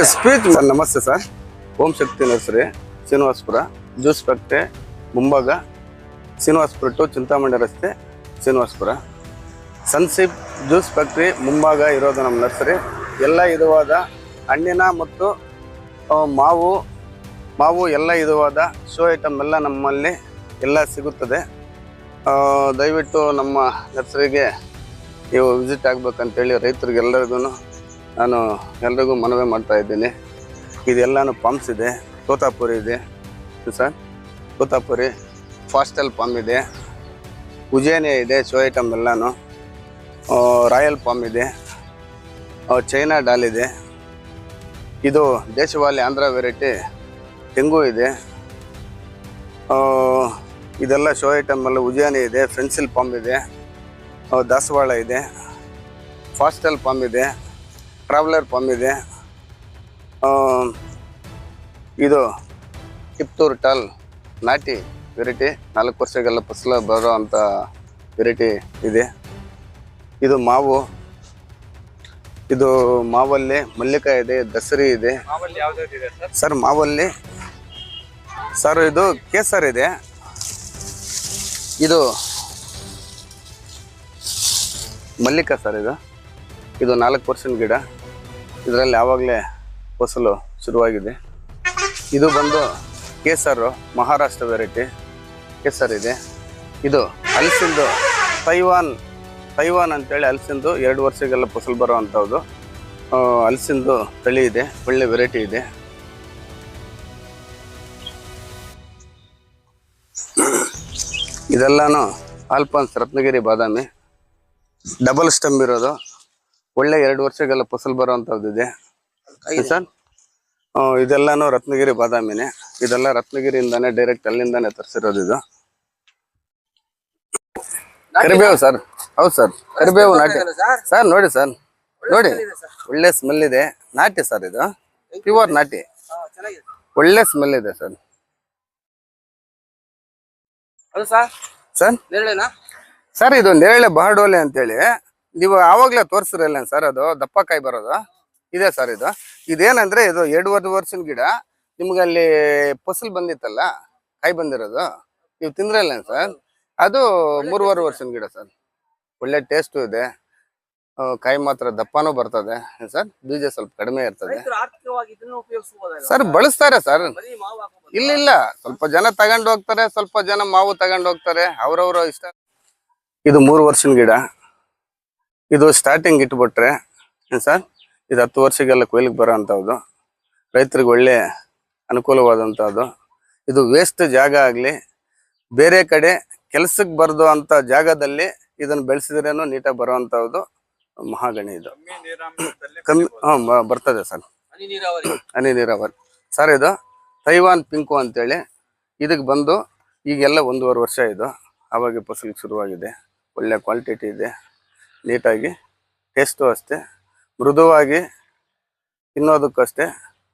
Speech sir. ನಮಸ್ತೆ sir. Om Shakti nursery, Srinivaspur, juice factory ಮುಂಭಾಗ, Srinivaspur to Chintamani ರಸ್ತೆ, ಶ್ರೀನಿವಾಸಪುರ. ಸನ್ಸಿಪ್ ಜ್ಯೂಸ್ ಫ್ಯಾಕ್ಟ್ರಿ ಮುಂಭಾಗ ಇರೋದು ನಮ್ಮ ನರ್ಸರಿ. ಎಲ್ಲ ವಿಧವಾದ ಹಣ್ಣಿನ ಮತ್ತು ಮಾವು ಎಲ್ಲ ವಿಧವಾದ ಶೋ ಐಟಮ್ ಎಲ್ಲ ನಮ್ಮಲ್ಲಿ ಎಲ್ಲ ಸಿಗುತ್ತದೆ. ದಯವಿಟ್ಟು ನಮ್ಮ ನರ್ಸರಿಗೆ ನೀವು ವಿಸಿಟ್ ಆಗಬೇಕಂತೇಳಿ ರೈತರಿಗೆಲ್ಲರಿಗೂ ನಾನು ಎಲ್ರಿಗೂ ಮನವಿ ಮಾಡ್ತಾ ಇದ್ದೀನಿ. ಇದೆಲ್ಲನೂ ಪಾಮ್ಸ್ ಇದೆ, ತೋತಾಪುರಿ ಇದೆ ಸರ್, ತೋತಾಪುರಿ, ಫಾಸ್ಟಲ್ ಪಾಮ್ ಇದೆ, ಉಜೇನಿಯಾ ಇದೆ, ಶೋ ಐಟಮ್ ಎಲ್ಲನೂ, ರಾಯಲ್ ಪಾಮ್ ಇದೆ, ಚೈನಾ ಡಾಲ್ ಇದೆ, ಇದು ದೇಶವಾಲಿ ಆಂಧ್ರ ವೆರೈಟಿ ತೆಂಗು ಇದೆ, ಇದೆಲ್ಲ ಶೋ ಐಟಮ್ ಎಲ್ಲ. ಉಜೇನಿಯಾ ಇದೆ, ಫೆನ್ಸಿಲ್ ಪಾಮ್ ಇದೆ, ದಾಸವಾಳ ಇದೆ, ಫಾಸ್ಟಲ್ ಪಾಮ್ ಇದೆ, ಟ್ರಾವೆಲರ್ ಪಾಮ್ ಇದೆ, ಇದು ಕಿಪ್ತೂರ್ ಟಾಲ್ ನಾಟಿ ವೆರೈಟಿ 4 ವರ್ಷಗೆಲ್ಲ ಫಸಲು ಬರೋ ಅಂಥ ವೆರೈಟಿ ಇದೆ. ಇದು ಮಾವು, ಇದು ಮಾವಲ್ಲಿ ಮಲ್ಲಿಕಾಯಿ ಇದೆ, ದಸರಿ ಇದೆ ಸರ್. ಮಾವಲ್ಲಿ ಸರ್ ಇದು ಕೇಸರ್ ಇದೆ, ಇದು ಮಲ್ಲಿಕ ಸರ್. ಇದು 4 ವರ್ಷದ ಗಿಡ, ಇದರಲ್ಲಿ ಯಾವಾಗಲೇ ಫಸಲು ಶುರುವಾಗಿದೆ. ಇದು ಬಂದು ಕೇಸರು, ಮಹಾರಾಷ್ಟ್ರ ವೆರೈಟಿ ಕೇಸರ್ ಇದೆ. ಇದು ಹಲಸಿಂದು ತೈವಾನ್ ಅಂತೇಳಿ ಹಲಸಿಂದು 2 ವರ್ಷಗೆಲ್ಲ ಫಸಲು ಬರೋ ಅಂಥದ್ದು ಹಲಸಿಂದು ತಳಿ ಇದೆ, ಒಳ್ಳೆ ವೆರೈಟಿ ಇದೆ. ಇದೆಲ್ಲನೂ ಆಲ್ಫಾನ್ಸ್ ರತ್ನಗಿರಿ ಬಾದಾಮಿ, ಡಬಲ್ ಸ್ಟಂಪ್ ಇರೋದು, ಒಳ್ಳೆ 2 ವರ್ಷಗೆಲ್ಲ ಫಸಲು ಬರೋ ಅಂಥದ್ದು ಇದೆ ಸರ್. ಇದೆಲ್ಲಾನು ರತ್ನಗಿರಿ ಬಾದಾಮಿನೇ, ಇದೆಲ್ಲ ರತ್ನಗಿರಿಯಿಂದಾನೆ ಡೈರೆಕ್ಟ್ ಅಲ್ಲಿಂದಾನೆ ತರಿಸಿರೋದು. ಇದು ಕರಿಬೇವು ಸರ್. ಹೌದು ಸರ್, ಕರಿಬೇವು ನಾಟಿ ಸರ್. ನೋಡಿ ಸರ್, ನೋಡಿ ಒಳ್ಳೆ ಸ್ಮೆಲ್ ಇದೆ, ನಾಟಿ ಸರ್. ಇದು ಪ್ಯೂರ್ ನಾಟಿ, ಒಳ್ಳೆ ಸ್ಮೆಲ್ ಇದೆ ಸರ್. ಸರ್ ಇದು ನೇರಳೆ ಬಹಡೋಲೆ ಅಂತೇಳಿ ನೀವು ಆವಾಗಲೇ ತೋರಿಸಿರಲ್ಲ ಸರ್, ಅದು ದಪ್ಪಕಾಯಿ ಬರೋದು ಇದೆ ಸರ್. ಇದೇನಂದ್ರೆ ಇದು 2.5 ವರ್ಷದ ಗಿಡ, ನಿಮ್ಗೆ ಅಲ್ಲಿ ಫಸಲು ಬಂದಿತ್ತಲ್ಲ, ಕಾಯಿ ಬಂದಿರೋದು ನೀವು ತಿಂದ್ರಲ್ಲ ಸರ್, ಅದು 3.5 ವರ್ಷದ ಗಿಡ ಸರ್. ಒಳ್ಳೆ ಟೇಸ್ಟು ಇದೆ, ಕಾಯಿ ಮಾತ್ರ ದಪ್ಪನೂ ಬರ್ತದೆ ಸರ್, ಬೀಜ ಸ್ವಲ್ಪ ಕಡಿಮೆ ಇರ್ತದೆ ಸರ್. ಬಳಸ್ತಾರೆ ಸರ್, ಇಲ್ಲ ಸ್ವಲ್ಪ ಜನ ತಗೊಂಡು ಹೋಗ್ತಾರೆ, ಸ್ವಲ್ಪ ಜನ ಮಾವು ತಗೊಂಡು ಹೋಗ್ತಾರೆ, ಅವ್ರವ್ರ ಇಷ್ಟ. ಇದು 3 ವರ್ಷದ ಗಿಡ, ಇದು ಸ್ಟಾರ್ಟಿಂಗ್ ಇಟ್ಬಿಟ್ರೆ ಸರ್, ಇದು 10 ವರ್ಷಗೆಲ್ಲ ಕೊಯ್ಲಿಗೆ ಬರೋ ಅಂಥದ್ದು, ರೈತರಿಗೆ ಒಳ್ಳೆ ಅನುಕೂಲವಾದಂಥದ್ದು. ಇದು ವೇಸ್ಟ್ ಜಾಗ ಆಗಲಿ, ಬೇರೆ ಕಡೆ ಕೆಲಸಕ್ಕೆ ಬರದು ಅಂಥ ಜಾಗದಲ್ಲಿ ಇದನ್ನು ಬೆಳೆಸಿದ್ರೇನು ನೀಟಾಗಿ ಬರೋ ಅಂಥದ್ದು ಮಹಾಗಣಿ. ಇದು ಕಮ್ಮಿ ಬರ್ತದೆ ಸರ್, ಹನಿ ನೀರಾವರಿ ಸರ್. ಇದು ತೈವಾನ್ ಪಿಂಕು ಅಂತೇಳಿ ಇದಕ್ಕೆ ಬಂದು ಈಗೆಲ್ಲ 1.5 ವರ್ಷ ಇದು, ಆವಾಗ ಫಸಲಿಗೆ ಶುರುವಾಗಿದೆ. ಒಳ್ಳೆ ಕ್ವಾಲಿಟಿ ಇದೆ, ನೀಟಾಗಿ, ಟೇಸ್ಟು ಅಷ್ಟೇ, ಮೃದುವಾಗಿ ತಿನ್ನೋದಕ್ಕೂ ಅಷ್ಟೇ,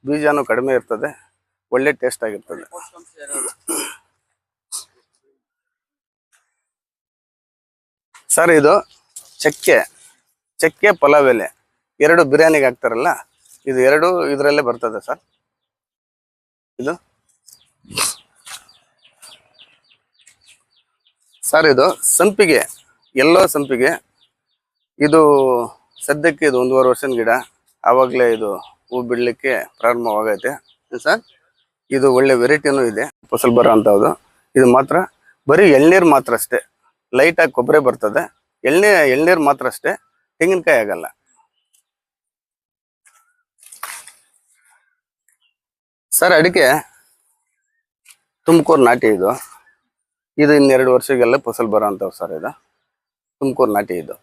ಬೀಜನೂ ಕಡಿಮೆ ಇರ್ತದೆ, ಒಳ್ಳೆ ಟೇಸ್ಟ್ ಆಗಿರ್ತದೆ ಸರ್. ಇದು ಚಕ್ಕೆ ಪಲಾವ್ ಎಲೆ 2 ಬಿರಿಯಾನಿಗೆ ಹಾಕ್ತಾರಲ್ಲ, ಇದು 2 ಇದರಲ್ಲೇ ಬರ್ತದೆ ಸರ್. ಇದು ಸರ್, ಇದು ಸಂಪಿಗೆ, ಎಲ್ಲೋ ಸಂಪಿಗೆ. ಇದು ಸದ್ಯಕ್ಕೆ ಇದು 1.5 ವರ್ಷದ ಗಿಡ, ಆವಾಗಲೇ ಇದು ಹೂ ಬಿಡಲಿಕ್ಕೆ ಪ್ರಾರಂಭವಾಗೈತೆ ಸರ್. ಇದು ಒಳ್ಳೆ ವೆರೈಟಿನೂ ಇದೆ, ಫಸಲು ಬರೋ ಅಂಥದ್ದು. ಇದು ಮಾತ್ರ ಬರೀ ಎಳ್ನೀರು ಮಾತ್ರ ಅಷ್ಟೇ, ಲೈಟಾಗಿ ಕೊಬ್ಬರಿ ಬರ್ತದೆ, ಎಳ್ನೀರು ಮಾತ್ರ ಅಷ್ಟೇ, ತೆಂಗಿನಕಾಯಿ ಆಗಲ್ಲ ಸರ್. ಅಡಿಕೆ ತುಮಕೂರು ನಾಟಿ, ಇದು ಇನ್ನು 2 ವರ್ಷಗೆಲ್ಲ ಫಸಲು ಬರೋ ಅಂಥವು ಸರ್. ಇದು ತುಮಕೂರು ನಾಟಿ. ಇದು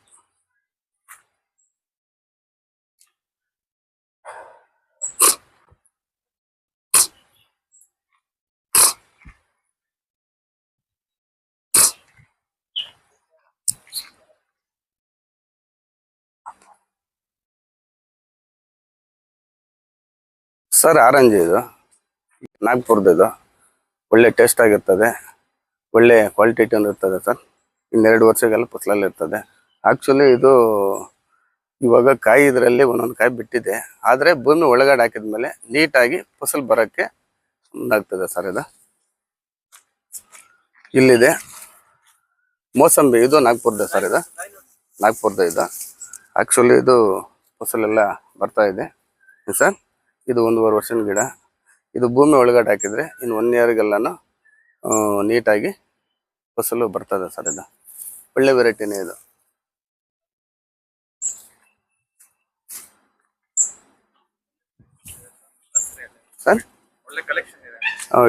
ಸರ್ ಆರೆಂಜ್, ಇದು ನಾಗ್ಪುರದ್ದು, ಇದು ಒಳ್ಳೆ ಟೇಸ್ಟ್ ಆಗಿರ್ತದೆ, ಒಳ್ಳೆ ಕ್ವಾಲಿಟಿ ಇರ್ತದೆ ಸರ್. 2 ವರ್ಷಗೆಲ್ಲ ಫಸಲಲ್ಲಿ ಇರ್ತದೆ. ಆ್ಯಕ್ಚುಲಿ ಇದು ಇವಾಗ ಕಾಯಿ ಇದರಲ್ಲಿ ಒಂದೊಂದು ಕಾಯಿ ಬಿಟ್ಟಿದೆ, ಆದರೆ ಭೂಮಿ ಒಳಗಡೆ ಹಾಕಿದ್ಮೇಲೆ ನೀಟಾಗಿ ಫಸಲು ಬರೋಕ್ಕೆ ಮುಂದಾಗ್ತದೆ ಸರ್ ಇದು. ಇಲ್ಲಿದೆ ಮೋಸಂಬಿ, ಇದು ನಾಗ್ಪುರದ ಸರ್ ಇದು, ನಾಗ್ಪುರದ ಇದು. ಆ್ಯಕ್ಚುಲಿ ಇದು ಫಸಲೆಲ್ಲ ಬರ್ತಾ ಇದೆ ಸರ್. ಇದು 1.5 ವರ್ಷದ ಗಿಡ. ಇದು ಭೂಮಿ ಒಳಗಡೆ ಹಾಕಿದರೆ ಇನ್ನು 1 ಇಯರ್ಗೆಲ್ಲನೂ ನೀಟಾಗಿ ಫಸಲು ಬರ್ತದೆ ಸರ್. ಇದು ಒಳ್ಳೆ ವೆರೈಟಿನೇ ಇದು ಸರ್.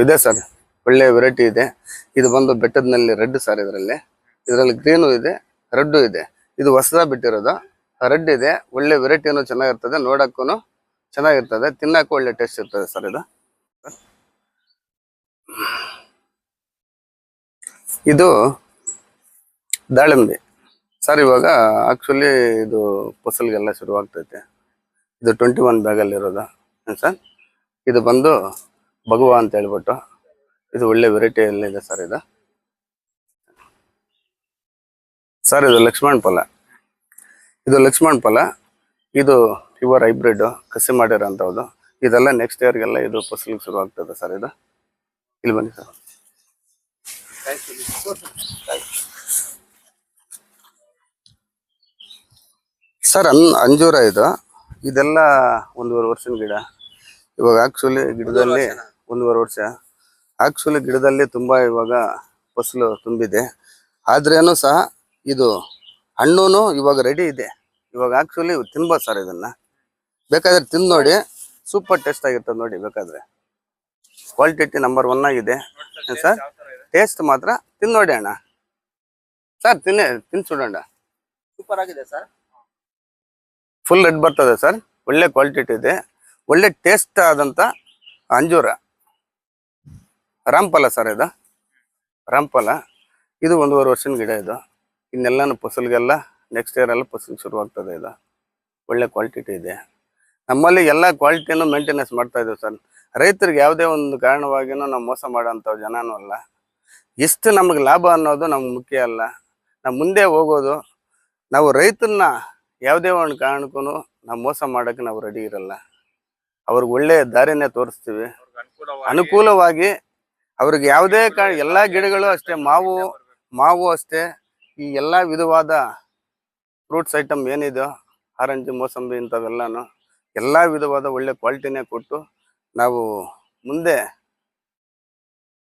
ಇದೆ ಸರ್, ಒಳ್ಳೆ ವೆರೈಟಿ ಇದೆ. ಇದು ಬಂದು ಬೆಟ್ಟದಲ್ಲಿ ರೆಡ್ ಸರ್. ಇದರಲ್ಲಿ ಗ್ರೀನು ಇದೆ, ರೆಡ್ಡು ಇದೆ. ಇದು ಹೊಸದಾಗಿ ಬಿಟ್ಟಿರೋದು, ರೆಡ್ ಇದೆ. ಒಳ್ಳೆ ವೆರೈಟಿನೂ ಚೆನ್ನಾಗಿರ್ತದೆ, ನೋಡಕ್ಕೂ ಚೆನ್ನಾಗಿರ್ತದೆ, ತಿನ್ನಕ್ಕೂ ಒಳ್ಳೆ ಟೇಸ್ಟ್ ಇರ್ತದೆ ಸರ್. ಇದು ದಾಳಿಂಬೆ ಸರ್. ಇವಾಗ ಆಕ್ಚುಲಿ ಇದು ಫಸಲ್ಗೆಲ್ಲ ಶುರುವಾಗ್ತೈತೆ. ಇದು 21 ಬ್ಯಾಗಲ್ಲಿರೋದು ಸರ್. ಇದು ಬಂದು ಭಗವ ಅಂತ ಹೇಳ್ಬಿಟ್ಟು, ಇದು ಒಳ್ಳೆ ವೆರೈಟಿಯಲ್ಲಿದೆ ಸರ್. ಇದು ಸರ್ ಇದು ಲಕ್ಷ್ಮಣ್ ಫಲ. ಇದು ಲಕ್ಷ್ಮಣ್ ಫಲ, ಇದು ಪ್ಯೂರ್ ಹೈಬ್ರಿಡ್ ಕಸಿ ಮಾಡಿರೋಂಥದ್ದು. ಇದೆಲ್ಲ ನೆಕ್ಸ್ಟ್ ಇಯರ್ಗೆಲ್ಲ ಇದು ಫಸಲಿಗೆ ಶುರು ಆಗ್ತದೆ ಸರ್. ಇದು ಇಲ್ಲಿ ಬನ್ನಿ ಸರ್. ಸರ್ ಅಂಜೂರ ಇದು, ಇದೆಲ್ಲ 1.5 ವರ್ಷದ ಗಿಡ. ಇವಾಗ ಆಕ್ಚುಲಿ ಗಿಡದಲ್ಲಿ 1.5 ವರ್ಷ. ಆಕ್ಚುಲಿ ಗಿಡದಲ್ಲಿ ತುಂಬಾ ಇವಾಗ ಫಸಲು ತುಂಬಿದೆ, ಆದ್ರೇನು ಸಹ ಇದು ಹಣ್ಣು ಇವಾಗ ರೆಡಿ ಇದೆ. ಇವಾಗ ಆಕ್ಚುಲಿ ತಿನ್ಬೋದು ಸರ್. ಇದನ್ನ ಬೇಕಾದ್ರೆ ತಿಂದು ನೋಡಿ, ಸೂಪರ್ ಟೇಸ್ಟ್ ಆಗಿರ್ತದೆ ನೋಡಿ. ಬೇಕಾದ್ರೆ ಕ್ವಾಲಿಟಿ ನಂಬರ್ 1 ಆಗಿದೆ ಸರ್. ಟೇಸ್ಟ್ ಮಾತ್ರ ತಿಂದು ನೋಡಿ ಅಣ್ಣ ಸರ್. ತಿನ್ನಿ ಸುಡೋಣ. ಸೂಪರ್ ಆಗಿದೆ ಸರ್. ಫುಲ್ ರೆಡ್ ಬರ್ತದೆ ಸರ್. ಒಳ್ಳೆ ಕ್ವಾಲಿಟಿ ಇದೆ, ಒಳ್ಳೆ ಟೇಸ್ಟ್ ಆದಂತ ಅಂಜೂರ. ರಾಮ್ಫಲ ಸರ್. ಇದು ರಾಮ್ಫಲ. ಇದು 1.5 ವರ್ಷದ ಗಿಡ. ಇದು ಇನ್ನೆಲ್ಲಾನು ಫಸಲ್ಗೆಲ್ಲ ನೆಕ್ಸ್ಟ್ ಇಯರ್ ಎಲ್ಲ ಫಸಲ್ ಶುರುವಾಗ್ತದೆ. ಇದು ಒಳ್ಳೆ ಕ್ವಾಲಿಟಿ ಇದೆ. ನಮ್ಮಲ್ಲಿ ಎಲ್ಲ ಕ್ವಾಲಿಟಿಯನ್ನು ಮೇಂಟೆನೆನ್ಸ್ ಮಾಡ್ತಾ ಇದ್ದೀವಿ ಸರ್. ರೈತರಿಗೆ ಯಾವುದೇ ಒಂದು ಕಾರಣವಾಗಿನೂ ನಾವು ಮೋಸ ಮಾಡೋಂಥ ಜನನೂ ಅಲ್ಲ. ಎಷ್ಟು ನಮಗೆ ಲಾಭ ಅನ್ನೋದು ನಮ್ಗೆ ಮುಖ್ಯ ಅಲ್ಲ. ನಾವು ಮುಂದೆ ಹೋಗೋದು, ನಾವು ರೈತರನ್ನ ಯಾವುದೇ ಒಂದು ಕಾರಣಕ್ಕೂ ನಾವು ಮೋಸ ಮಾಡೋಕ್ಕೆ ನಾವು ರೆಡಿ ಇರಲ್ಲ. ಅವ್ರಿಗೆ ಒಳ್ಳೆ ದಾರಿನೇ ತೋರಿಸ್ತೀವಿ, ಅನುಕೂಲವಾಗಿ. ಅವ್ರಿಗೆ ಯಾವುದೇ ಎಲ್ಲ ಗಿಡಗಳು ಅಷ್ಟೇ, ಮಾವು ಅಷ್ಟೇ, ಈ ಎಲ್ಲ ವಿಧವಾದ ಫ್ರೂಟ್ಸ್ ಐಟಮ್ ಏನಿದೆಯೋ, ಆರೆಂಜ್, ಮೋಸಂಬಿ ಇಂಥವೆಲ್ಲನೂ ಎಲ್ಲ ವಿಧವಾದ ಒಳ್ಳೆ ಕ್ವಾಲಿಟಿನೇ ಕೊಟ್ಟು ನಾವು ಮುಂದೆ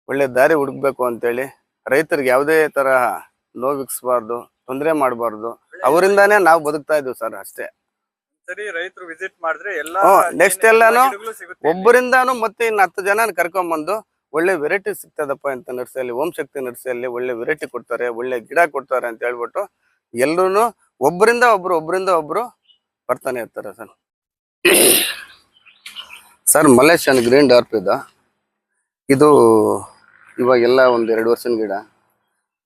ಒಳ್ಳೆ ದಾರಿ ಹುಡುಕ್ಬೇಕು ಅಂತೇಳಿ, ರೈತರಿಗೆ ಯಾವುದೇ ತರಹ ನೋವಿಕ್ಸ್ಬಾರ್ದು, ತೊಂದರೆ ಮಾಡಬಾರ್ದು. ಅವರಿಂದಾನೇ ನಾವು ಬದುಕ್ತಾ ಇದ್ದೀವಿ ಸರ್, ಅಷ್ಟೇ. ಸರಿ, ರೈತರು ವಿಸಿಟ್ ಮಾಡಿದ್ರೆ ಎಲ್ಲ ನೆಕ್ಸ್ಟ್ ಎಲ್ಲಾನು ಒಬ್ಬರಿಂದಾನು ಮತ್ತೆ ಇನ್ನು 10 ಜನ ಕರ್ಕೊಂಡ್ಬಂದು ಒಳ್ಳೆ ವೆರೈಟಿ ಸಿಗ್ತದಪ್ಪ ಅಂತ ನರ್ಸರಿಯಲ್ಲಿ, ಓಂ ಶಕ್ತಿ ನರ್ಸರಿಯಲ್ಲಿ ಒಳ್ಳೆ ವೆರೈಟಿ ಕೊಡ್ತಾರೆ, ಒಳ್ಳೆ ಗಿಡ ಕೊಡ್ತಾರೆ ಅಂತ ಹೇಳ್ಬಿಟ್ಟು ಎಲ್ಲರೂ ಒಬ್ಬರಿಂದ ಒಬ್ರು ಬರ್ತಾನೆ ಇರ್ತಾರೆ ಸರ್. ಸರ್ ಮಲೇಷಿಯನ್ ಗ್ರೀನ್ ಡಾರ್ಪ್ ಇದು ಇವಾಗೆಲ್ಲ 1-2 ವರ್ಷದ ಗಿಡ.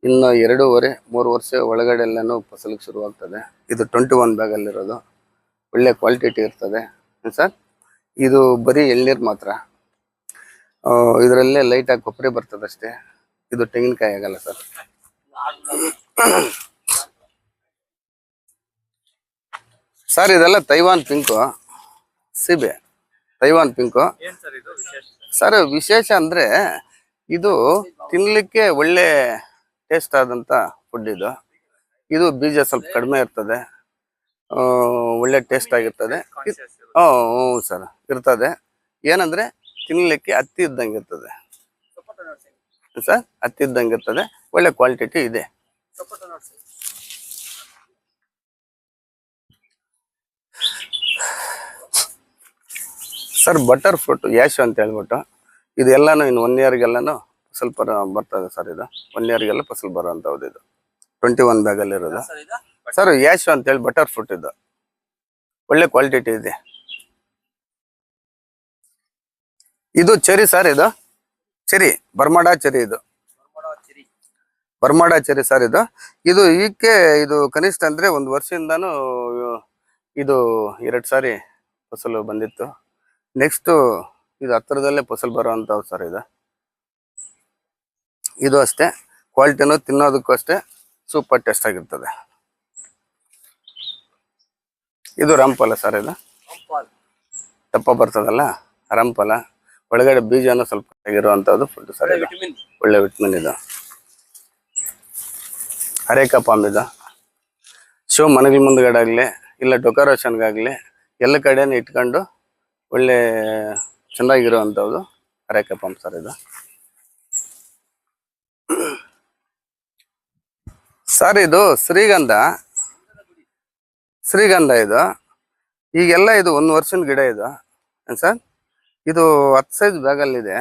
ಇನ್ನು 2.5-3 ವರ್ಷ ಒಳಗಡೆ ಎಲ್ಲಾನು ಫಸಲಿಗೆ ಶುರುವಾಗ್ತದೆ. ಇದು 21 ಬ್ಯಾಗಲ್ಲಿರೋದು, ಒಳ್ಳೆ ಕ್ವಾಲಿಟಿ ಇರ್ತದೆ ಸರ್. ಇದು ಬರೀ ಎಳ್ನೀರು ಮಾತ್ರ. ಇದರಲ್ಲೇ ಲೈಟಾಗಿ ಕೊಬ್ಬರಿ ಬರ್ತದೆ ಅಷ್ಟೇ. ಇದು ತೆಂಗಿನಕಾಯಿ ಆಗಲ್ಲ ಸರ್. ಸರ್ ಇದೆಲ್ಲ ತೈವಾನ್ ಪಿಂಕು, ಸೀಬೆ ತೈವಾನ್ ಪಿಂಕು ಸರ್. ವಿಶೇಷ ಅಂದ್ರೆ ಇದು ತಿನ್ಲಿಕ್ಕೆ ಒಳ್ಳೆ ಟೇಸ್ಟ್ ಆದಂತ ಫುಡ್. ಇದು ಬೀಜ ಸ್ವಲ್ಪ ಕಡಿಮೆ ಇರ್ತದೆ, ಒಳ್ಳೆ ಟೇಸ್ಟ್ ಆಗಿರ್ತದೆ. ಹ್ಞೂ ಸರ್, ಇರ್ತದೆ. ಏನಂದ್ರೆ ತಿನ್ಲಿಕ್ಕೆ ಹತ್ತಿ ಇದ್ದಂಗೆ ಇರ್ತದೆ ಸರ್, ಹತ್ತಿ ಇದ್ದಂಗೆ ಇರ್ತದೆ. ಒಳ್ಳೆ ಕ್ವಾಲಿಟಿ ಇದೆ ಸರ್. ಬಟರ್ ಫ್ರೂಟ್ ಯಾಶು ಅಂತ ಹೇಳ್ಬಿಟ್ಟು, ಇದೆಲ್ಲಾನು ಇನ್ನು 1 ಇಯರ್ಗೆಲ್ಲಾನು ಸ್ವಲ್ಪ ಬರ್ತದೆ ಸರ್. ಇದು 1 ಇಯರ್ಗೆಲ್ಲ ಫಸಲ್ ಬರೋಂಥದ್ದು. ಇದು 21 ಬ್ಯಾಗಲ್ಲಿರೋದು ಸರ್. ಯಾಶು ಅಂತೇಳಿ ಬಟರ್ ಫ್ರೂಟ್. ಇದು ಒಳ್ಳೆ ಕ್ವಾಲಿಟಿ ಇದೆ. ಇದು ಚೆರಿ ಸರ್. ಇದು ಚೆರಿ, ಬರ್ಮಾಡಾ ಚೆರಿ. ಇದು ಬರ್ಮಾಡಾ ಚೆರಿ ಸರ್. ಇದು ಇದು ಕನಿಷ್ಠ ಅಂದ್ರೆ 1 ವರ್ಷದಿಂದಾನು ಇದು 2 ಸಾರಿ ಫಸಲು ಬಂದಿತ್ತು. ನೆಕ್ಸ್ಟ್ ಇದು ಹತ್ತಿರದಲ್ಲೇ ಫಸಲ್ ಬರುವಂಥವು ಸರ್. ಇದು ಅಷ್ಟೇ, ಕ್ವಾಲಿಟಿನೂ ತಿನ್ನೋದಕ್ಕೂ ಅಷ್ಟೇ ಸೂಪರ್ ಟೇಸ್ಟ್ ಆಗಿರ್ತದೆ. ಇದು ರಾಮಫಲ ಸರ್, ಇದು ದಪ್ಪ ಬರ್ತದಲ್ಲ ರಾಮಫಲ. ಒಳಗಡೆ ಬೀಜನೂ ಸ್ವಲ್ಪ ಆಗಿರುವಂಥದ್ದು ಫುಡ್ ಸರ್. ಇದು ಒಳ್ಳೆ ವಿಟಮಿನ್. ಇದು ಅರೇಕಾ ಪಾಮ್. ಇದು ಶೋ ಮನೆಗಳ ಮುಂದ್ಗಡೆ ಆಗಲಿ ಇಲ್ಲ ಡೆಕೋರೇಷನ್ಗಾಗಲಿ ಎಲ್ಲ ಕಡೆನೂ ಇಟ್ಕೊಂಡು ಒಳ್ಳೆ ಚೆನ್ನಾಗಿರುವಂಥದ್ದು ಅರೇಕಾ ಪಾಮ್ ಸರ್. ಇದು ಸರ್ ಇದು ಶ್ರೀಗಂಧ. ಇದು ಈಗೆಲ್ಲ ಇದು 1 ವರ್ಷದ ಗಿಡ. ಇದು ಏನು ಸರ್, ಇದು 10 ಸೈಜ್ ಬ್ಯಾಗಲ್ಲಿದೆ.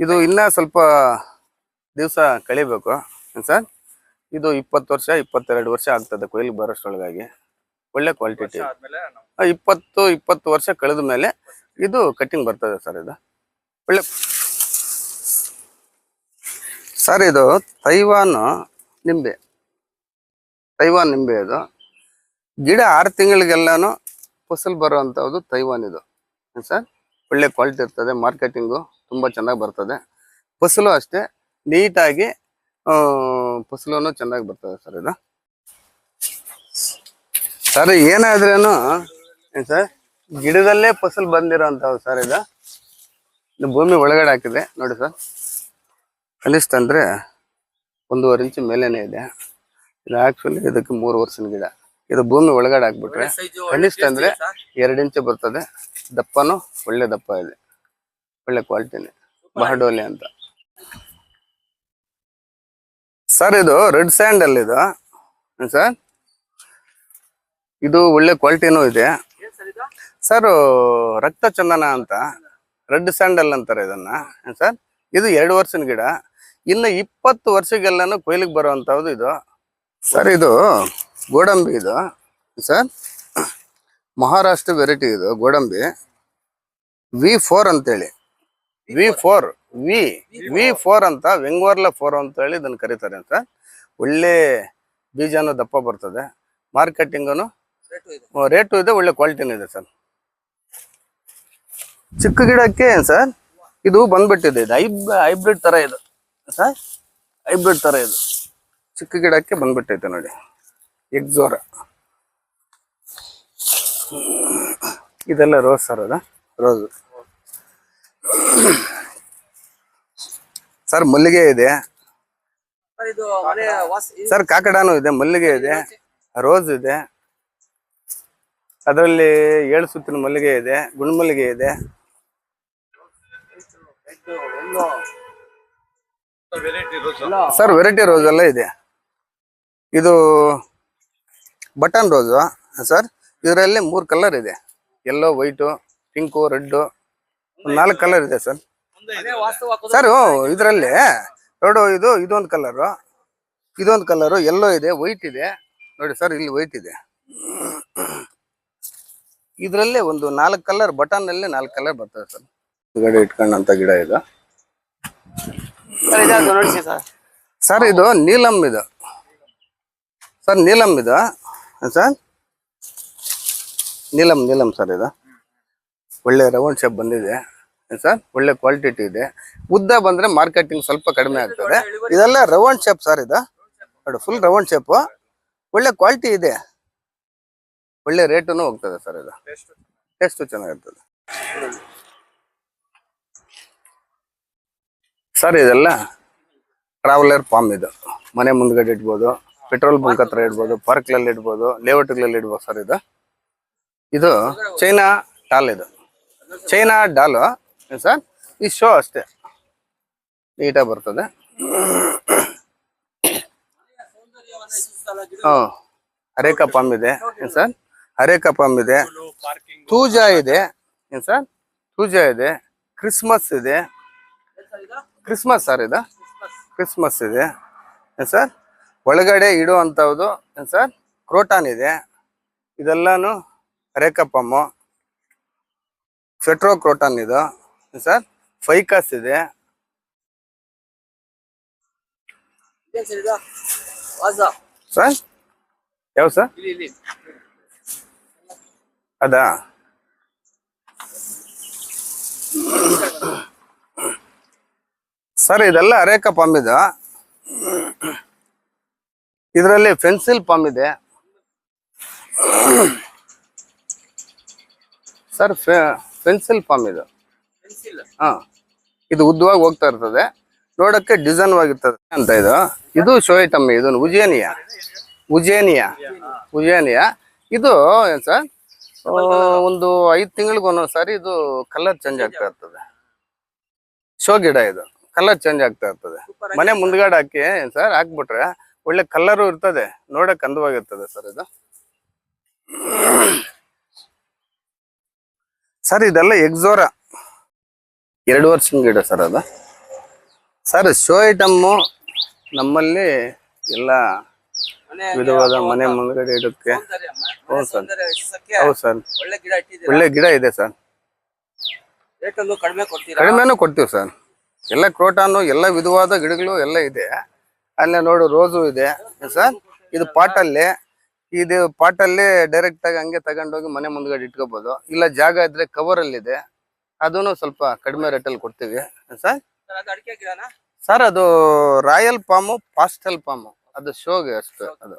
ಇದು ಇನ್ನೂ ಸ್ವಲ್ಪ ದಿವಸ ಕಳಿಬೇಕು ಏನು ಸರ್. ಇದು 20 ವರ್ಷ 22 ವರ್ಷ ಆಗ್ತದೆ ಕೊಯ್ಲಿಗೆ ಬರೋಷ್ಟೊಳಗಾಗಿ. ಒಳ್ಳೆ ಕ್ವಾಲಿಟಿ. 20 ವರ್ಷ ಕಳೆದ ಮೇಲೆ ಇದು ಕಟ್ಟಿಂಗ್ ಬರ್ತದೆ ಸರ್. ಇದು ಒಳ್ಳೆ ಸರ್. ಇದು ತೈವಾನ್ ನಿಂಬೆ. ಇದು ಗಿಡ 6 ತಿಂಗಳಿಗೆಲ್ಲಾನು ಫಸಲು ಬರುವಂಥದ್ದು ತೈವಾನ್. ಇದು ಸರ್ ಒಳ್ಳೆ ಕ್ವಾಲಿಟಿ ಇರ್ತದೆ. ಮಾರ್ಕೆಟಿಂಗು ತುಂಬ ಚೆನ್ನಾಗಿ ಬರ್ತದೆ. ಫಸಲು ಅಷ್ಟೇ ನೀಟಾಗಿ ಫಸಲು ಚೆನ್ನಾಗಿ ಬರ್ತದೆ ಸರ್. ಇದು ಸರ್ ಏನಾದ್ರೇನು ಏನು ಸರ್, ಗಿಡದಲ್ಲೇ ಫಸಲು ಬಂದಿರೋಂಥವು ಸರ್. ಇದು ಭೂಮಿ ಒಳಗಡೆ ಹಾಕಿದೆ ನೋಡಿ ಸರ್. ಕನಿಷ್ಠ ಅಂದರೆ 1.5 ಇಂಚ್ ಮೇಲೇನೆ ಇದೆ. ಇದು ಆ್ಯಕ್ಚುಲಿ ಇದಕ್ಕೆ 3 ವರ್ಷದ ಗಿಡ. ಇದು ಭೂಮಿ ಒಳಗಡೆ ಹಾಕ್ಬಿಟ್ರೆ ಕನಿಷ್ಠ ಅಂದರೆ 2 ಇಂಚ್ ಬರ್ತದೆ. ದಪ್ಪನೂ ಒಳ್ಳೆ ದಪ್ಪ ಇದೆ, ಒಳ್ಳೆ ಕ್ವಾಲಿಟಿನೇ. ಬಹಡೋಲೆ ಅಂತ ಸರ್. ಇದು ರೆಡ್ ಸ್ಯಾಂಡಲ್. ಇದು ಸರ್ ಇದು ಒಳ್ಳೆ ಕ್ವಾಲಿಟಿನೂ ಇದೆ ಸರ್. ರಕ್ತ ಚಂದನ ಅಂತ ರೆಡ್ ಸ್ಯಾಂಡಲ್ ಅಂತಾರೆ ಇದನ್ನ ಸರ್. ಇದು 2 ವರ್ಷದ ಗಿಡ. ಇನ್ನು 20 ವರ್ಷಕ್ಕೆಲ್ಲಾನು ಕೊಯ್ಲಿಗೆ ಬರುವಂಥದ್ದು ಇದು ಸರ್. ಇದು ಗೋಡಂಬಿ. ಇದು ಸರ್ ಮಹಾರಾಷ್ಟ್ರ ವೆರೈಟಿ. ಇದು ಗೋಡಂಬಿ V4 ಅಂತೇಳಿ. V4 ಅಂತ ವೆಂಗ್ವರ್ಲ 4 ಅಂತೇಳಿ ಇದನ್ನು ಕರೀತಾರೆ ಸರ್. ಒಳ್ಳೆ ಬೀಜನೂ ದಪ್ಪ ಬರ್ತದೆ. ಮಾರ್ಕೆಟಿಂಗನು ರೇಟು ಇದೆ, ಒಳ್ಳೆ ಕ್ವಾಲಿಟಿನೂ ಇದೆ ಸರ್. ಚಿಕ್ಕ ಗಿಡಕ್ಕೆ ಸರ್ ಇದು ಬಂದ್ಬಿಟ್ಟಿದೆ. ಇದು ಹೈಬ್ರಿಡ್ ಥರ ಇದು ಸರ್. ಹೈಬ್ರಿಡ್ ಥರ ಇದು ಚಿಕ್ಕ ಗಿಡಕ್ಕೆ ಬಂದ್ಬಿಟ್ಟೈತೆ ನೋಡಿ. ಎಕ್ಸೋರ ಇದೆಲ್ಲ ರೋಸ್ ಸರ್. ಅದು ರೋಸ್ ಸರ್. ಮಲ್ಲಿಗೆ ಇದೆ ಸರ್. ಕಾಕಡಾನು ಇದೆ, ಮಲ್ಲಿಗೆ ಇದೆ, ರೋಸ್ ಇದೆ. ಅದರಲ್ಲಿ 7 ಸುತ್ತಿನ ಮಲ್ಲಿಗೆ ಇದೆ, ಗುಂಡ್ಮಲ್ಲಿಗೆ ಇದೆ ಸರ್. ವೆರೈಟಿ ರೋಸ್ ಎಲ್ಲ ಇದೆ. ಇದು ಬಟನ್ ರೋಸು ಸರ್. ಇದರಲ್ಲಿ 3 ಕಲರ್ ಇದೆ. Yellow, white, pink, red, 4 colour ಇದೆ ಸರ್. ಸರ್ ಇದರಲ್ಲಿ ನೋಡು, ಇದೊಂದು ಕಲರು, ಯೆಲ್ಲೋ ಇದೆ, ವೈಟ್ ಇದೆ ನೋಡಿ ಸರ್. ಇಲ್ಲಿ ವೈಟ್ ಇದೆ. ಇದರಲ್ಲಿ ಒಂದು 4 ಕಲರ್, ಬಟನ್ ಅಲ್ಲಿ 4 ಕಲರ್ ಬರ್ತದೆ ಸರ್. ಗಿಡ ಇಟ್ಕೊಂಡಂತ ಗಿಡ ಇದು ಸರ್. ಇದು ನೀಲಂ. ಇದು ಸರ್ ನೀಲಂ. ಇದು ಸರ್ ನೀಲಂ ಸರ್. ಇದು ಒಳ್ಳೆ ರೌಂಡ್ ಶೇಪ್ ಬಂದಿದೆ ಸರ್. ಒಳ್ಳೆ ಕ್ವಾಲಿಟಿ ಇದೆ. ಉದ್ದ ಬಂದ್ರೆ ಮಾರ್ಕೆಟಿಂಗ್ ಸ್ವಲ್ಪ ಕಡಿಮೆ ಆಗ್ತದೆ. ಇದೆಲ್ಲ ರೌಂಡ್ ಶೇಪ್ ಸರ್. ಇದು ನೋಡಿ, ಫುಲ್ ರೌಂಡ್ ಶೇಪ್. ಒಳ್ಳೆ ಕ್ವಾಲಿಟಿ ಇದೆ, ಒಳ್ಳೆ ರೇಟನ್ನು ಹೋಗ್ತದೆ ಸರ್. ಇದು ಟೇಸ್ಟ್ ಚೆನ್ನಾಗಿರ್ತದೆ ಸರ್. ಇದೆಲ್ಲ ಟ್ರಾವೆಲರ್ ಪಾಮ್. ಇದು ಮನೆ ಮುಂದ್ಗಡೆ ಇಡ್ಬೋದು, ಪೆಟ್ರೋಲ್ ಬಂಕ್ ಹತ್ರ ಇಡ್ಬೋದು, ಪಾರ್ಕ್ಗಳಲ್ಲಿ ಇಡ್ಬೋದು, ಲೇಔಟ್ಗಳಲ್ಲಿ ಇಡ್ಬೋದು ಸರ್. ಇದು ಚೈನಾ ಡಾಲ್. ಇದು ಚೈನಾ ಡಾಲು ಸರ್. ಈ ಶೋ ಅಷ್ಟೇ ನೀಟಾಗಿ ಬರ್ತದೆ. ಅರೇಕಾ ಪಾಮ್ ಇದೆ ಸರ್. ಅರೇಕಾ ಪಾಮ್ ಇದೆ. ತೂಜಾ ಇದೆ ಸರ್. ತೂಜಾ ಇದೆ. ಕ್ರಿಸ್ಮಸ್ ಇದೆ. Christmas sir. ಇದು ಕ್ರಿಸ್ಮಸ್ ಇದೆ ಸರ್. ಒಳಗಡೆ ಇಡುವಂಥದ್ದು ಸರ್ ಕ್ರೋಟಾನ್ ಇದೆ. ಇದೆಲ್ಲಾನು ಅರೇಕಾ ಪಾಮು. ಫೆಟ್ರೋ ಕ್ರೋಟಾನ್ ಇದು ಸರ್. ಫೈಕಸ್ ಇದೆ ಸರ್. ಯಾವ ಸರ್ ಅದಾ? ಸರ್ ಇದೆಲ್ಲ ಅರೇಕಾ ಪಾಮ್. ಇದು ಇದರಲ್ಲಿ ಫೆನ್ಸಿಲ್ ಪಾಮ್ ಇದೆ. ಸರ್ ಪೆನ್ಸಿಲ್ ಪಾಮ್ ಇದು. ಪೆನ್ಸಿಲ್. ಹಾ, ಇದು ಉದ್ದವಾಗಿ ಹೋಗ್ತಾ ಇರ್ತದೆ, ನೋಡಕ್ಕೆ ಡಿಸೈನ್ ಆಗಿರ್ತದೆ ಅಂತ. ಇದು ಶೋ ಐಟಮ್. ಇದು ಉಜೇನಿಯಾ ಉಜೇನಿಯಾ ಇದು ಏನ್ ಸರ್, ಒಂದು 5 ತಿಂಗಳಿಗೆ ಒಂದೊಂದು ಸಾರಿ ಇದು ಕಲರ್ ಚೇಂಜ್ ಆಗ್ತಾ ಇರ್ತದೆ. ಶೋ ಗಿಡ ಇದು, ಕಲರ್ ಚೇಂಜ್ ಆಗ್ತಾ ಇರ್ತದೆ. ಮನೆ ಮುಂದ್ಗಡೆ ಹಾಕಿ ಸರ್ ಹಾಕ್ಬಿಟ್ರೆ ಒಳ್ಳೆ ಕಲರು ಇರ್ತದೆ, ನೋಡಕ್ ಅಂದವಾಗಿರ್ತದೆ ಸರ್ ಇದು. ಸರ್ ಇದೆಲ್ಲ ಎಕ್ಸೋರಾ 2 ವರ್ಷದ ಗಿಡ ಸರ್ ಅದು. ಸರ್ ಶೋ ಐಟಮ್ಮು ನಮ್ಮಲ್ಲಿ ಎಲ್ಲ ವಿಧವಾದ ಮನೆ ಮುಂದ್ಗಡೆ ಇಡಕ್ಕೆ. ಹೌದು ಸರ್, ಹೌದು ಸರ್, ಒಳ್ಳೆ ಗಿಡ ಇದೆ ಸರ್. ಕಡಿಮೆನೂ ಕೊಡ್ತೀವಿ ಸರ್. ಎಲ್ಲ ಕ್ರೋಟಾನು, ಎಲ್ಲ ವಿಧವಾದ ಗಿಡಗಳು ಎಲ್ಲ ಇದೆ. ಅಲ್ಲೇ ನೋಡು ರೋಸು ಇದೆ ಸರ್. ಇದು ಪಾಟಲ್ಲಿ ಡೈರೆಕ್ಟ್ ಆಗಿ ಹಂಗೆ ತಗೊಂಡೋಗಿ ಮನೆ ಮುಂದ್ಗಡೆ ಇಟ್ಕೋಬಹುದು. ಇಲ್ಲ ಜಾಗ ಇದ್ರೆ ಕವರ್ ಅಲ್ಲಿ ಇದೆ, ಅದನ್ನು ಸ್ವಲ್ಪ ಕಡಿಮೆ ರೇಟಲ್ಲಿ ಕೊಡ್ತೀವಿ ಸರ್. ಸರ್ ಅದು ರಾಯಲ್ ಪಾಮು, ಪಾಸ್ಟಲ್ ಪಾಮು, ಅದು ಶೋಗೆ ಅಷ್ಟು. ಅದು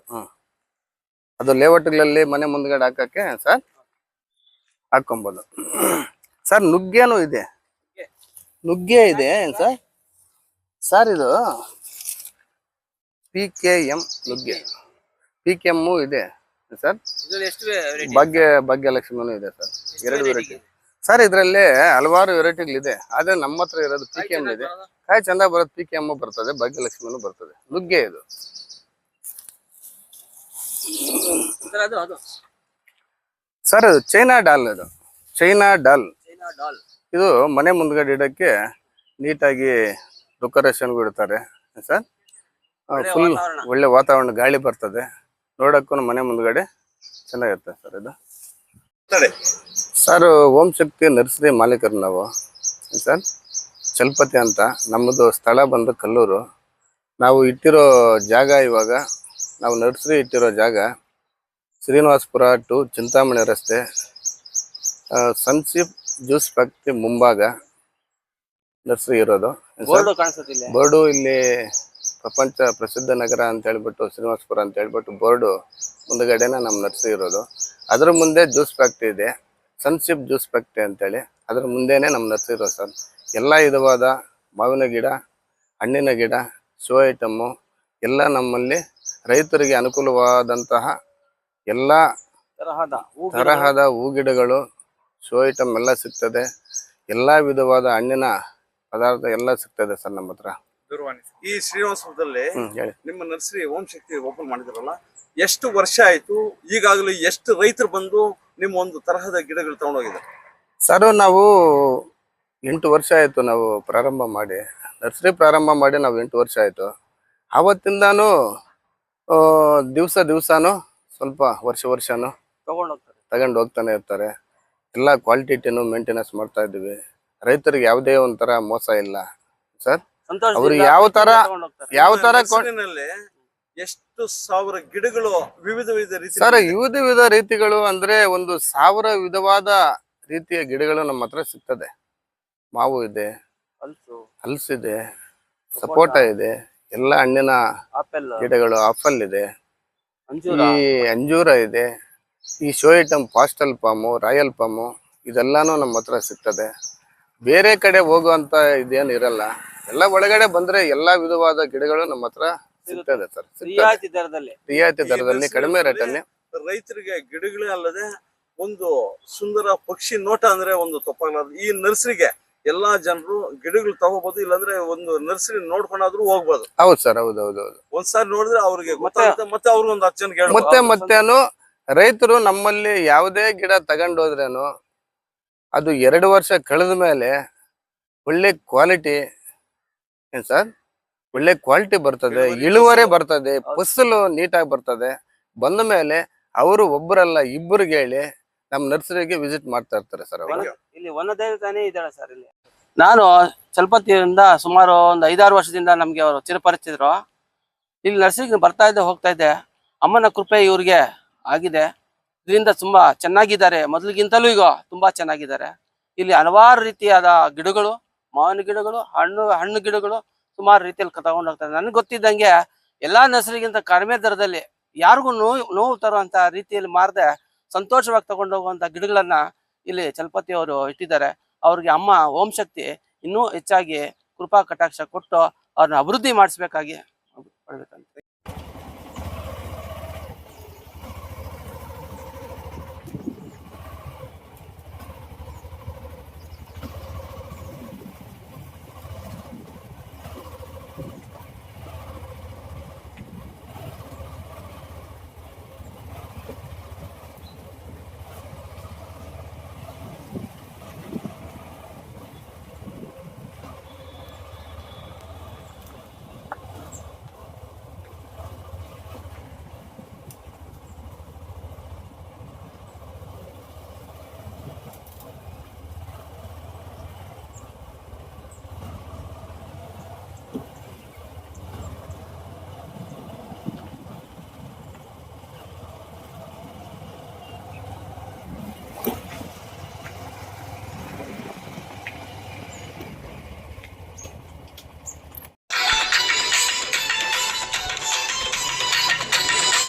ಅದು ಲೇಔಟ್ಗಳಲ್ಲಿ ಮನೆ ಮುಂದ್ಗಡೆ ಹಾಕಕ್ಕೆ ಸರ್ ಹಾಕೊಬಹುದು ಸರ್. ನುಗ್ಗೆನೂ ಇದೆ, ನುಗ್ಗೆ ಇದೆ ಸರ್. ಸರ್ ಇದು PKM ನುಗ್ಗೆ, PKM ಇದೆ ಸರ್. ಭಾಗ್ಯಲಕ್ಷ್ಮಿನೂ ಇದೆ ಸರ್. 2 variety sir. ಇದರಲ್ಲಿ ಹಲವಾರು ವೆರೈಟಿಗಳಿದೆ, ಆದ್ರೆ ನಮ್ಮ ಹತ್ರ ಇರೋದು PKM ಇದೆ. ಕಾಯಿ ಚಂದ ಬರೋದು PKM ಬರ್ತದೆ, ಭಾಗ್ಯಲಕ್ಷ್ಮಿನೂ ಬರ್ತದೆ. ನುಗ್ಗೆ ಇದು ಸರ್. ಅದು ಚೈನಾ ಡಾಲ್. ಇದು ಚೈನಾ ಡಾಲ್. ಇದು ಮನೆ ಮುಂದ್ಗಡೆ ಇಡಕ್ಕೆ ನೀಟಾಗಿ ಡೆಕೋರೇಷನ್ಗೂ ಇಡ್ತಾರೆ ಸರ್. ಫುಲ್ ಒಳ್ಳೆ ವಾತಾವರಣ, ಗಾಳಿ ಬರ್ತದೆ, ನೋಡಕ್ಕೂ ಮನೆ ಮುಂದ್ಗಡೆ ಚೆನ್ನಾಗಿರುತ್ತೆ ಸರ್. ಇದು ಸರ್ ಓಂ ಶಕ್ತಿ ನರ್ಸರಿ ಮಾಲೀಕರು ನಾವು ಸರ್. ಚಲಪತಿ ಅಂತ ನಮ್ಮದು ಸ್ಥಳ ಬಂದು ಕಲ್ಲೂರು. ನಾವು ಇಟ್ಟಿರೋ ಜಾಗ, ಇವಾಗ ನಾವು ನರ್ಸರಿ ಇಟ್ಟಿರೋ ಜಾಗ ಶ್ರೀನಿವಾಸಪುರ ಟು ಚಿಂತಾಮಣಿ ರಸ್ತೆ, ಸನ್ಶಿಪ್ ಜ್ಯೂಸ್ ಫ್ಯಾಕ್ಟ್ರಿ ಮುಂಭಾಗ ನರ್ಸರಿ ಇರೋದು. ಬೋರ್ಡು ಇಲ್ಲಿ ಪ್ರಪಂಚ ಪ್ರಸಿದ್ಧ ನಗರ ಅಂತ ಹೇಳ್ಬಿಟ್ಟು, ಶ್ರೀನಿವಾಸಪುರ ಅಂತ ಹೇಳ್ಬಿಟ್ಟು ಬೋರ್ಡು ಮುಂದಗಡೆನ ನಮ್ಮ ನರ್ಸರಿ ಇರೋದು. ಅದ್ರ ಮುಂದೆ ಜ್ಯೂಸ್ ಫ್ಯಾಕ್ಟ್ರಿ ಇದೆ, ಸನ್ಶಿಪ್ ಜ್ಯೂಸ್ ಫ್ಯಾಕ್ಟ್ರಿ ಅಂತೇಳಿ. ಅದ್ರ ಮುಂದೆನೆ ನಮ್ಮ ನರ್ಸರಿ ಇರೋದು ಸರ್. ಎಲ್ಲ ವಿಧವಾದ ಮಾವಿನ ಗಿಡ, ಹಣ್ಣಿನ ಗಿಡ, ಶೋ ಐಟಮ್ಮು ಎಲ್ಲ ನಮ್ಮಲ್ಲಿ ರೈತರಿಗೆ ಅನುಕೂಲವಾದಂತಹ ಎಲ್ಲ ತರಹದ ಹೂ ಗಿಡಗಳು, ಶೋ ಐಟಮ್ ಎಲ್ಲ ಸಿಗ್ತದೆ. ಎಲ್ಲ ವಿಧವಾದ ಹಣ್ಣಿನ ಪದಾರ್ಥ ಎಲ್ಲ ಸಿಗ್ತದೆ ಸರ್ ನಮ್ಮ ಹತ್ರ. ಈ ಶ್ರೀನಿವಾಸಪುರದಲ್ಲಿ ಹೇಳಿ. ನಿಮ್ಮ ನರ್ಸರಿ ಓಂ ಶಕ್ತಿ ಓಪನ್ ಮಾಡಿದ್ರಲ್ಲ, ಎಷ್ಟು ವರ್ಷ ಆಯ್ತು? ಈಗಾಗಲೇ ಎಷ್ಟು ರೈತರು ಬಂದು ನಿಮ್ಮ ಒಂದು ತರಹದ ಗಿಡಗಳು ತಗೊಂಡೋಗಿದ್ದಾರೆ? ಸರ್ ನಾವು 8 ವರ್ಷ ಆಯ್ತು ನಾವು ಪ್ರಾರಂಭ ಮಾಡಿ. ನರ್ಸರಿ ಪ್ರಾರಂಭ ಮಾಡಿ ನಾವು 8 ವರ್ಷ ಆಯ್ತು. ಆವತ್ತಿಂದಾನು ದಿವಸನೂ ಸ್ವಲ್ಪ ವರ್ಷನೂ ತಗೊಂಡು ಹೋಗ್ತಾನೆ ಇರ್ತಾರೆ. ಎಲ್ಲ ಕ್ವಾಲಿಟಿನೂ ಮೇಂಟೆನೆನ್ಸ್ ಮಾಡ್ತಾ ಇದ್ದೀವಿ. ರೈತರಿಗೆ ಯಾವುದೇ ಒಂಥರ ಮೋಸ ಇಲ್ಲ ಸರ್. ಅವ್ರಿಗೆ ಯಾವ ತರ ಎಷ್ಟು ಸಾವಿರ ಗಿಡಗಳು ವಿವಿಧ ರೀತಿ ಸರ್, ವಿವಿಧ ರೀತಿಗಳು ಅಂದ್ರೆ 1000 ವಿಧವಾದ ರೀತಿಯ ಗಿಡಗಳು ನಮ್ಮ ಹತ್ರ ಸಿಗ್ತದೆ. ಮಾವು ಇದೆ, ಹಲಸಿದೆ, ಸಪೋಟ ಇದೆ, ಎಲ್ಲ ಹಣ್ಣಿನ ಗಿಡಗಳು, ಆಪಲ್ ಇದೆ, ಈ ಅಂಜೂರ ಇದೆ, ಈ ಶೋ ಐಟಮ್ ಪಾಸ್ಟಲ್ ಪಾಮು, ರಾಯಲ್ ಪಾಮು, ಇದೆಲ್ಲಾನು ನಮ್ಮ ಹತ್ರ ಸಿಗ್ತದೆ. ಬೇರೆ ಕಡೆ ಹೋಗುವಂತ ಇದೇನು ಇರಲ್ಲ. ಎಲ್ಲ ಒಳಗಡೆ ಬಂದ್ರೆ ಎಲ್ಲಾ ವಿಧವಾದ ಗಿಡಗಳು ನಮ್ಮ ಹತ್ರ ಸಿಗ್ತದೆ ಸರ್. ರಿಯಾಯಿತಿ ದರದಲ್ಲಿ ಕಡಿಮೆ ರೇಟಲ್ಲಿ ರೈತರಿಗೆ ಗಿಡಗಳೇ ಅಲ್ಲದೆ ಒಂದು ಸುಂದರ ಪಕ್ಷಿ ನೋಟ ಅಂದ್ರೆ ಒಂದು ತಪ್ಪಾಗಲಾರದು. ಈ ನರ್ಸರಿಗೆ ಎಲ್ಲಾ ಜನರು ಗಿಡಗಳು ತಗೋಬಹುದು, ಇಲ್ಲಾಂದ್ರೆ ಒಂದು ನರ್ಸರಿ ನೋಡ್ಕೊಂಡಾದ್ರೂ ಹೋಗ್ಬೋದು. ಹೌದು ಸರ್, ಹೌದು. ಒಂದ್ಸಾರಿ ನೋಡಿದ್ರೆ ಅವ್ರಿಗೆ ಗೊತ್ತಾಗುತ್ತೆ, ಮತ್ತೆ ಅವ್ರಿಗೆ ಒಂದು 10 ಜನ ಹೇಳ್ಬೋದು. ಮತ್ತೇನು ರೈತರು ನಮ್ಮಲ್ಲಿ ಯಾವುದೇ ಗಿಡ ತಗೊಂಡೋದ್ರೇನು ಅದು 2 ವರ್ಷ ಕಳೆದ ಮೇಲೆ ಒಳ್ಳೆ ಕ್ವಾಲಿಟಿ ಏನ್ ಸರ್, ಒಳ್ಳೆ ಕ್ವಾಲಿಟಿ ಬರ್ತದೆ, ಇಳುವರಿ ಬರ್ತದೆ, ಫಸಲು ನೀಟಾಗಿ ಬರ್ತದೆ. ಬಂದ ಮೇಲೆ ಅವರು ಒಬ್ಬರಲ್ಲ ಇಬ್ಬರಿಗೆ ಹೇಳಿ ನಮ್ಮ ನರ್ಸರಿಗೆ ವಿಸಿಟ್ ಮಾಡ್ತಾ ಇರ್ತಾರೆ ಸರ್. ಅವರು ಇಲ್ಲಿ ವನದೇವತಾನೇ ಇದ್ದಾಳೆ ಸರ್. ಇಲ್ಲಿ ನಾನು ಚಲಪತಿಯಿಂದ ಸುಮಾರು ಒಂದು 5-6 ವರ್ಷದಿಂದ ನಮ್ಗೆ ಅವರು ಚಿರಪರಿಚಿತರು. ಇಲ್ಲಿ ನರ್ಸರಿಗೆ ಬರ್ತಾ ಇದ್ದೆ, ಹೋಗ್ತಾ ಇದ್ದೆ. ಅಮ್ಮನ ಕೃಪೆ ಇವ್ರಿಗೆ ಆಗಿದೆ. ಇದರಿಂದ ತುಂಬಾ ಚೆನ್ನಾಗಿದ್ದಾರೆ, ಮೊದಲಿಗಿಂತಲೂ ಈಗ ತುಂಬಾ ಚೆನ್ನಾಗಿದ್ದಾರೆ. ಇಲ್ಲಿ ಹಲವಾರು ರೀತಿಯಾದ ಗಿಡಗಳು, ಮಾವಿನ ಗಿಡಗಳು, ಹಣ್ಣು ಗಿಡಗಳು ಸುಮಾರು ರೀತಿಯಲ್ಲಿ ತಗೊಂಡು ಹೋಗ್ತಾರೆ. ನನಗೆ ಗೊತ್ತಿದ್ದಂಗೆ ಎಲ್ಲಾ ನರ್ಸರಿಗಿಂತ ಕಡಿಮೆ ದರದಲ್ಲಿ ಯಾರಿಗೂ ನೋವು ತರುವಂತ ರೀತಿಯಲ್ಲಿ ಮಾರದೆ ಸಂತೋಷವಾಗಿ ತಗೊಂಡು ಹೋಗುವಂತ ಗಿಡಗಳನ್ನ ಇಲ್ಲಿ ಚಲಪತಿ ಅವರು ಇಟ್ಟಿದ್ದಾರೆ. ಅವ್ರಿಗೆ ಅಮ್ಮ ಓಂ ಶಕ್ತಿ ಇನ್ನೂ ಹೆಚ್ಚಾಗಿ ಕೃಪಾ ಕಟಾಕ್ಷ ಕೊಟ್ಟು ಅವ್ರನ್ನ ಅಭಿವೃದ್ಧಿ ಮಾಡಿಸ್ಬೇಕಾಗಿ ಪಡ್ಬೇಕಂತ.